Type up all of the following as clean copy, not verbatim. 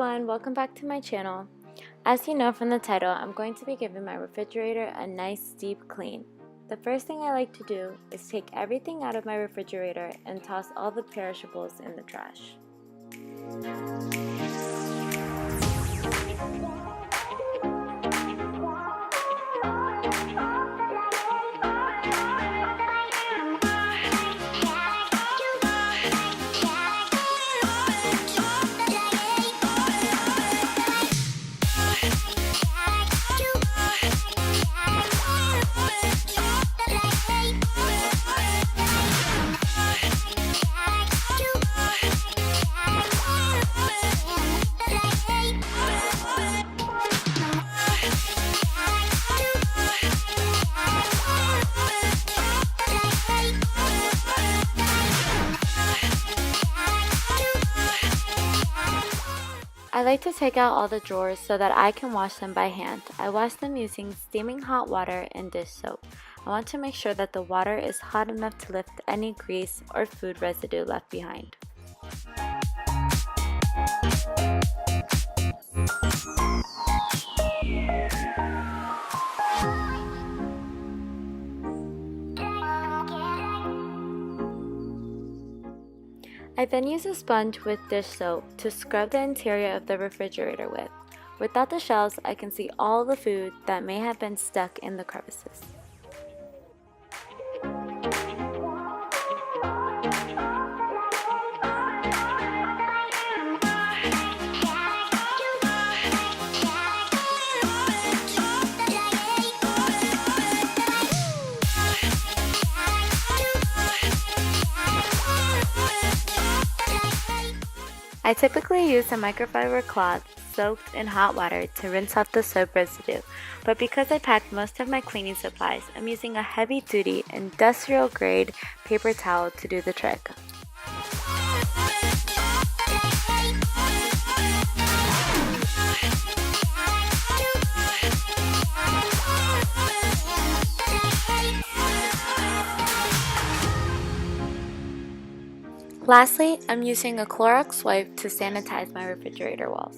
everyone, welcome back to my channel. As you know from the title, I'm going to be giving my refrigerator a nice deep clean. The first thing I like to do is take everything out of my refrigerator and toss all the perishables in the trash. I like to take out all the drawers so that I can wash them by hand. I wash them using steaming hot water and dish soap. I want to make sure that the water is hot enough to lift any grease or food residue left behind. I then use a sponge with dish soap to scrub the interior of the refrigerator with. Without the shelves, I can see all the food that may have been stuck in the crevices. I typically use a microfiber cloth soaked in hot water to rinse off the soap residue, but because I packed most of my cleaning supplies, I'm using a heavy-duty industrial-grade paper towel to do the trick. Lastly, I'm using a Clorox wipe to sanitize my refrigerator walls.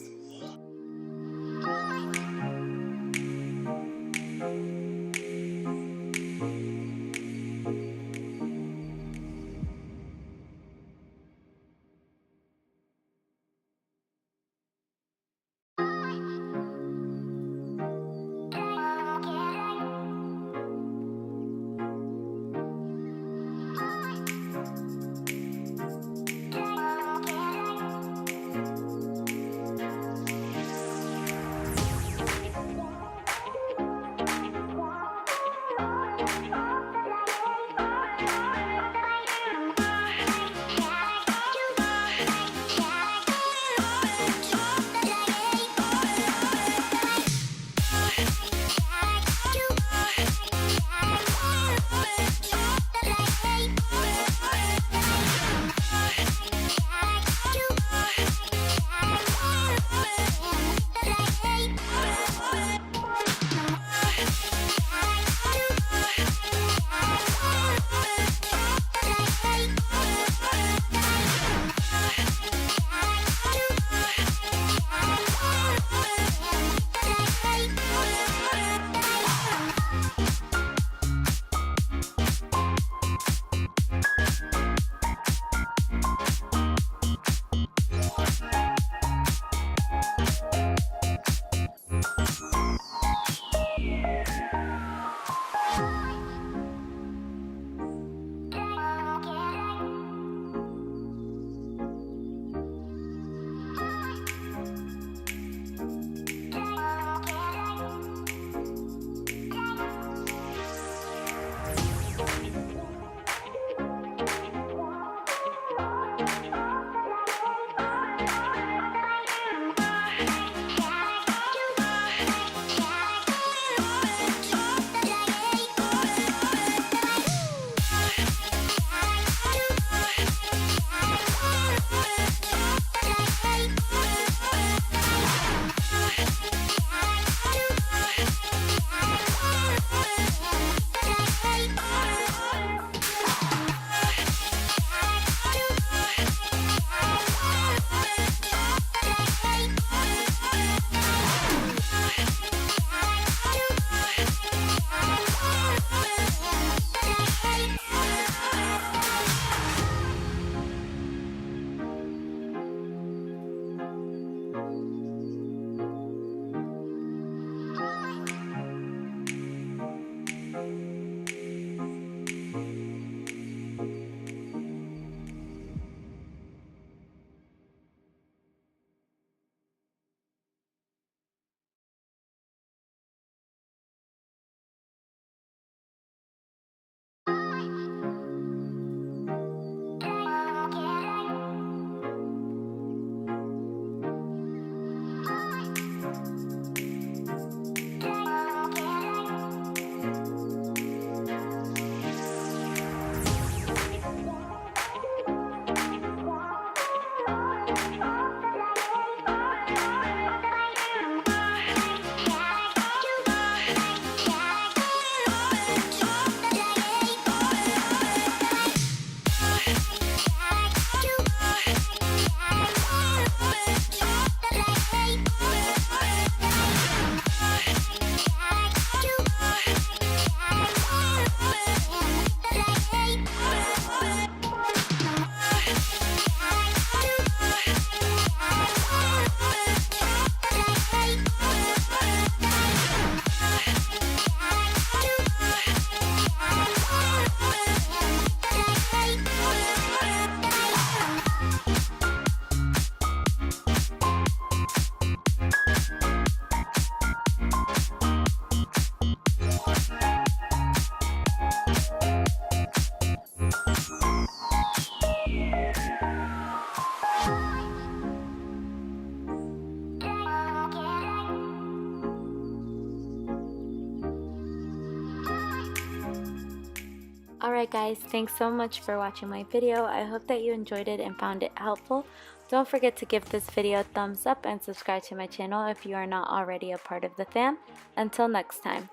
Alright guys, thanks so much for watching my video. I hope that you enjoyed it and found it helpful. Don't forget to give this video a thumbs up and subscribe to my channel if you are not already a part of the fam. Until next time.